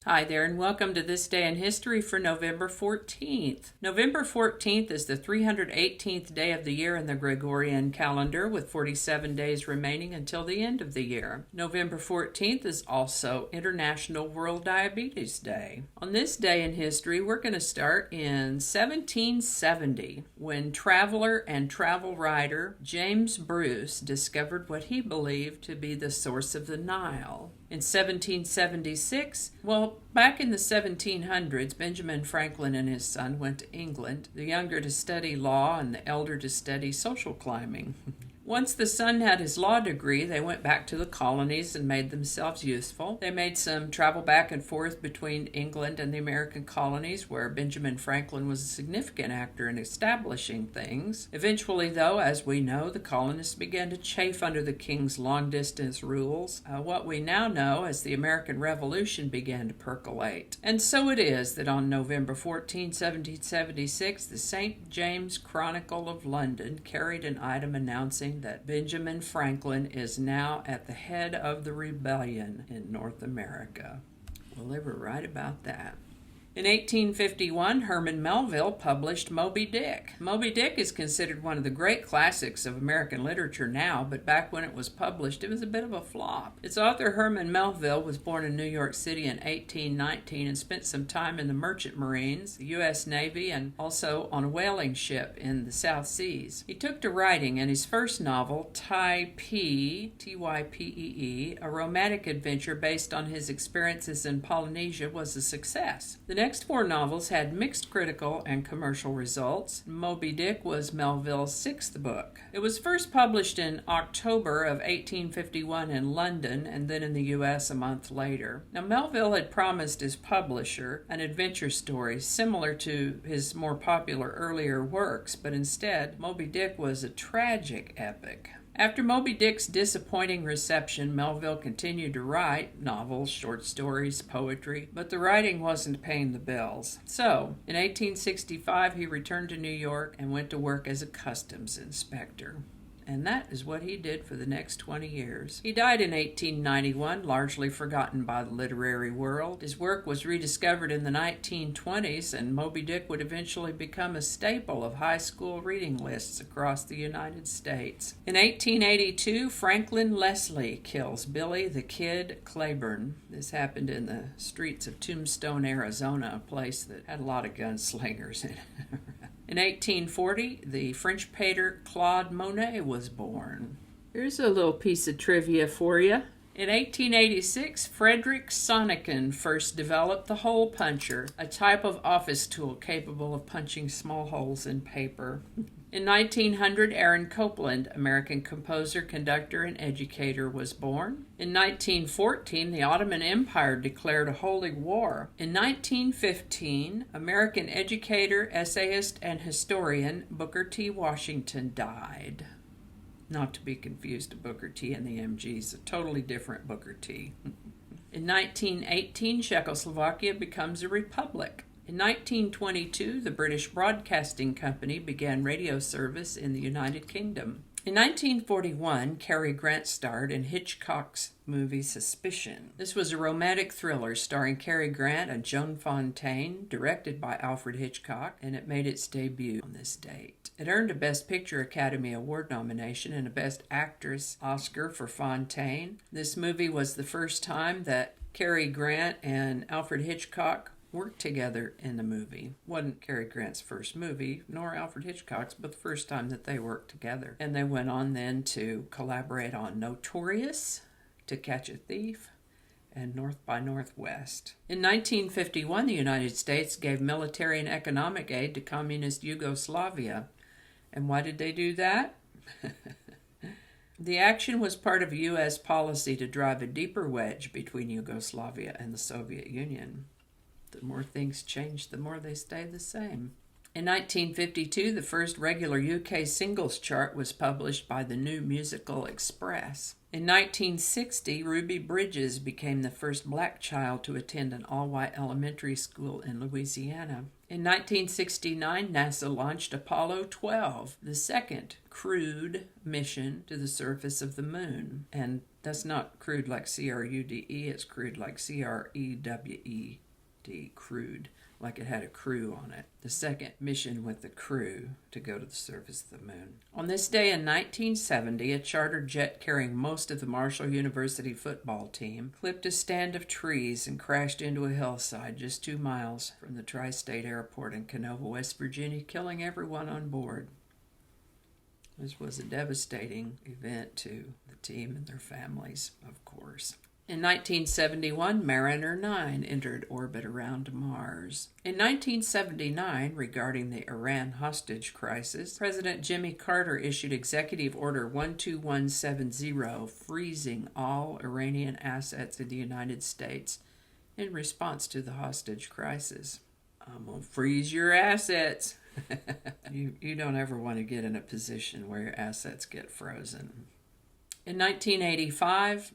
Hi there, and welcome to This Day in History for November 14th. November 14th is the 318th day of the year in the Gregorian calendar, with 47 days remaining until the end of the year. November 14th is also International World Diabetes Day. On this day in history, we're going to start in 1770, when traveler and travel writer James Bruce discovered what he believed to be the source of the Nile. In 1776, back in the 1700s, Benjamin Franklin and his son went to England, the younger to study law and the elder to study social climbing. Once the son had his law degree, they went back to the colonies and made themselves useful. They made some travel back and forth between England and the American colonies, where Benjamin Franklin was a significant actor in establishing things. Eventually, though, as we know, the colonists began to chafe under the king's long-distance rules. What we now know as the American Revolution began to percolate. And so it is that on November 14, 1776, the St. James Chronicle of London carried an item announcing that Benjamin Franklin is now at the head of the rebellion in North America. Well, they were right about that. In 1851, Herman Melville published Moby Dick. Moby Dick is considered one of the great classics of American literature now, but back when it was published, it was a bit of a flop. Its author, Herman Melville, was born in New York City in 1819 and spent some time in the Merchant Marines, the U.S. Navy, and also on a whaling ship in the South Seas. He took to writing, and his first novel, Typee, Typee, a romantic adventure based on his experiences in Polynesia, was a success. The next four novels had mixed critical and commercial results. Moby Dick was Melville's sixth book. It was first published in October of 1851 in London and then in the U.S. a month later. Now, Melville had promised his publisher an adventure story similar to his more popular earlier works, but instead, Moby Dick was a tragic epic. After Moby Dick's disappointing reception, Melville continued to write novels, short stories, poetry, but the writing wasn't paying the bills. So, in 1865, he returned to New York and went to work as a customs inspector. And that is what he did for the next 20 years. He died in 1891, largely forgotten by the literary world. His work was rediscovered in the 1920s, and Moby Dick would eventually become a staple of high school reading lists across the United States. In 1882, Franklin Leslie kills Billy the Kid Claiborne. This happened in the streets of Tombstone, Arizona, a place that had a lot of gunslingers in it. In 1840, the French painter Claude Monet was born. Here's a little piece of trivia for you. In 1886, Frederick Sonneken first developed the hole puncher, a type of office tool capable of punching small holes in paper. In 1900, Aaron Copland, American composer, conductor, and educator, was born. In 1914, the Ottoman Empire declared a holy war. In 1915, American educator, essayist, and historian Booker T. Washington died. Not to be confused with Booker T and the MGs, a totally different Booker T. In 1918, Czechoslovakia becomes a republic. In 1922, the British Broadcasting Company began radio service in the United Kingdom. In 1941, Cary Grant starred in Hitchcock's movie Suspicion. This was a romantic thriller starring Cary Grant and Joan Fontaine, directed by Alfred Hitchcock, and it made its debut on this date. It earned a Best Picture Academy Award nomination and a Best Actress Oscar for Fontaine. This movie was the first time that Cary Grant and Alfred Hitchcock worked together in the movie. Wasn't Cary Grant's first movie, nor Alfred Hitchcock's, but the first time that they worked together. And they went on then to collaborate on Notorious, To Catch a Thief, and North by Northwest. In 1951, the United States gave military and economic aid to communist Yugoslavia. And why did they do that? The action was part of a U.S. policy to drive a deeper wedge between Yugoslavia and the Soviet Union. The more things change, the more they stay the same. In 1952, the first regular UK singles chart was published by the New Musical Express. In 1960, Ruby Bridges became the first black child to attend an all-white elementary school in Louisiana. In 1969, NASA launched Apollo 12, the second crewed mission to the surface of the moon. And That's not crude like CRUDE, it's crude like CREWED, crude, like it had a crew on it. The second mission with the crew to go to the surface of the moon. On this day in 1970, a charter jet carrying most of the Marshall University football team clipped a stand of trees and crashed into a hillside just 2 miles from the Tri-State Airport in Canova, West Virginia, killing everyone on board. This was a devastating event to the team and their families, of course. In 1971, Mariner 9 entered orbit around Mars. In 1979, regarding the Iran hostage crisis, President Jimmy Carter issued Executive Order 12170, freezing all Iranian assets in the United States in response to the hostage crisis. I'm going to freeze your assets. You don't ever want to get in a position where your assets get frozen. In 1985,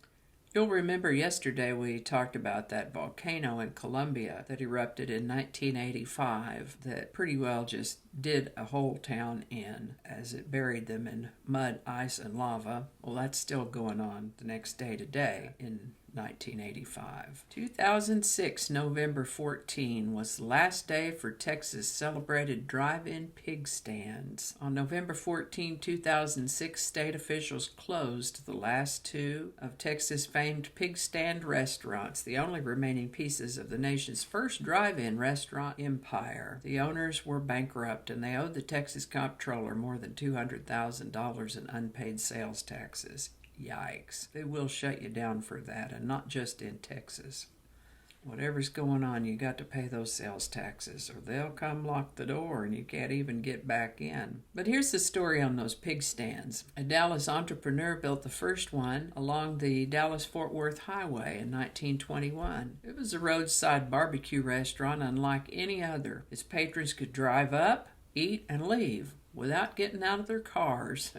you'll remember yesterday we talked about that volcano in Colombia that erupted in 1985 that pretty well just did a whole town in as it buried them in mud, ice, and lava. Well, that's still going on the next day today in 1985. 2006, November 14, was the last day for Texas celebrated drive-in pig stands. On November 14, 2006, state officials closed the last two of Texas' famed pig stand restaurants, the only remaining pieces of the nation's first drive-in restaurant empire. The owners were bankrupt and they owed the Texas comptroller more than $200,000 in unpaid sales taxes. Yikes. They will shut you down for that, and not just in Texas. Whatever's going on, you got to pay those sales taxes, or they'll come lock the door and you can't even get back in. But here's the story on those pig stands. A Dallas entrepreneur built the first one along the Dallas-Fort Worth Highway in 1921. It was a roadside barbecue restaurant unlike any other. Its patrons could drive up, eat, and leave without getting out of their cars.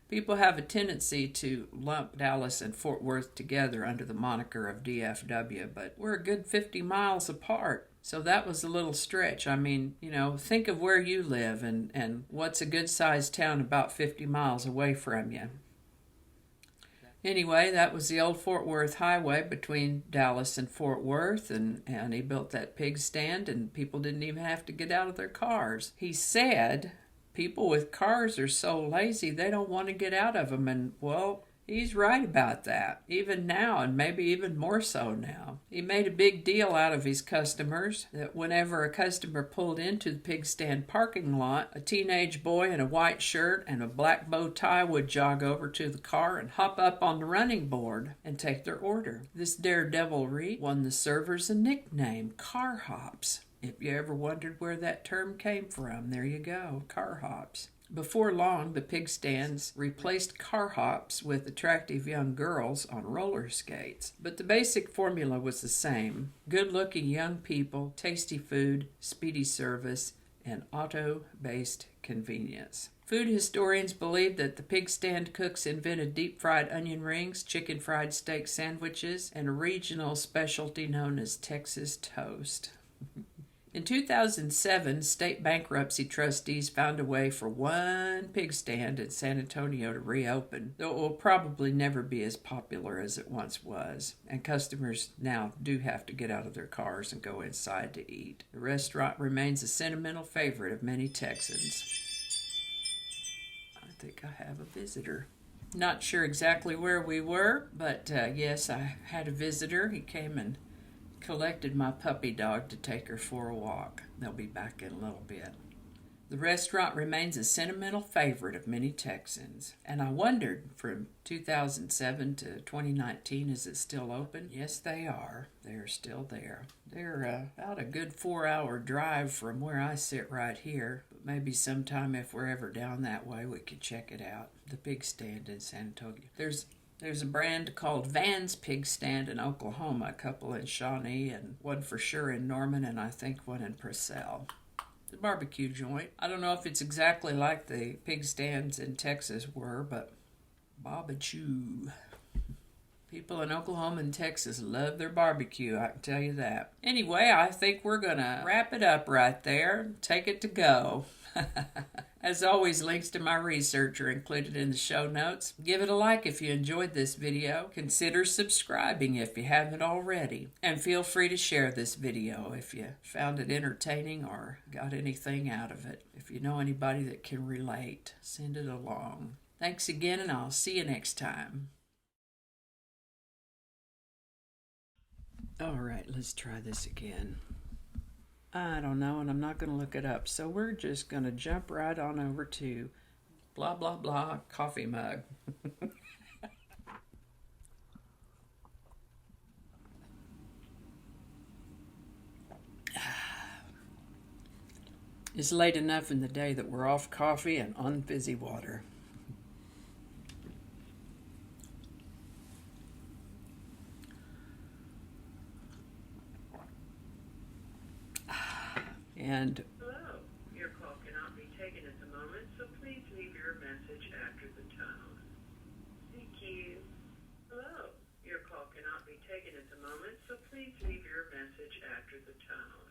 People have a tendency to lump Dallas and Fort Worth together under the moniker of DFW, but we're a good 50 miles apart. So that was a little stretch. I mean, think of where you live and what's a good-sized town about 50 miles away from you. Anyway, that was the old Fort Worth Highway between Dallas and Fort Worth, and he built that pig stand, and people didn't even have to get out of their cars. He said people with cars are so lazy they don't want to get out of them, and, well, he's right about that, even now, and maybe even more so now. He made a big deal out of his customers, that whenever a customer pulled into the pig stand parking lot, a teenage boy in a white shirt and a black bow tie would jog over to the car and hop up on the running board and take their order. This daredevilry won the servers a nickname, car hops. If you ever wondered where that term came from, there you go, car hops. Before long, the pig stands replaced car hops with attractive young girls on roller skates. But the basic formula was the same. Good-looking young people, tasty food, speedy service, and auto-based convenience. Food historians believe that the pig stand cooks invented deep-fried onion rings, chicken-fried steak sandwiches, and a regional specialty known as Texas toast. In 2007, state bankruptcy trustees found a way for one pig stand in San Antonio to reopen, though it will probably never be as popular as it once was, and customers now do have to get out of their cars and go inside to eat. The restaurant remains a sentimental favorite of many Texans. I think I have a visitor. Not sure exactly where we were, but yes, I had a visitor. He came and collected my puppy dog to take her for a walk. They'll be back in a little bit. The restaurant remains a sentimental favorite of many Texans. And I wondered, from 2007 to 2019, is it still open? Yes, they are. They're still there. They're about a good 4-hour drive from where I sit right here. But maybe sometime if we're ever down that way, we could check it out. The pig stand in San Antonio. There's a brand called Van's Pig Stand in Oklahoma, a couple in Shawnee, and one for sure in Norman, and I think one in Purcell. The barbecue joint. I don't know if it's exactly like the pig stands in Texas were, but barbecue. People in Oklahoma and Texas love their barbecue, I can tell you that. Anyway, I think we're going to wrap it up right there. Take it to go. As always, links to my research are included in the show notes. Give it a like if you enjoyed this video. Consider subscribing if you haven't already. And feel free to share this video if you found it entertaining or got anything out of it. If you know anybody that can relate, send it along. Thanks again, and I'll see you next time. All right, let's try this again. I don't know, and I'm not going to look it up. So we're just going to jump right on over to blah, blah, blah, coffee mug. It's late enough in the day that we're off coffee and on fizzy water. And hello, your call cannot be taken at the moment, so please leave your message after the tone. Thank you. Hello, your call cannot be taken at the moment, so please leave your message after the tone.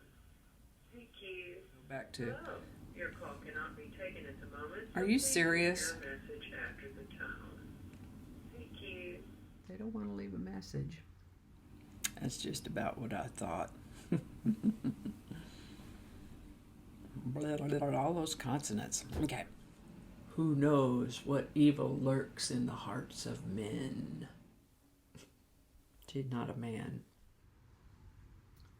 Thank you. go back to. Hello, your call cannot be taken at the moment. So Are you please serious? leave your message after the tone. Thank you. They don't want to leave a message. That's just about what I thought. All those consonants. Okay. Who knows what evil lurks in the hearts of men? She's not a man.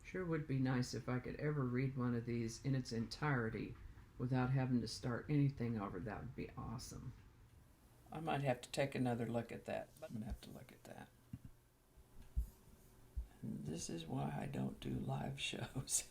Sure would be nice if I could ever read one of these in its entirety without having to start anything over. That would be awesome. I might have to take another look at that. I'm going to have to look at that. And this is why I don't do live shows.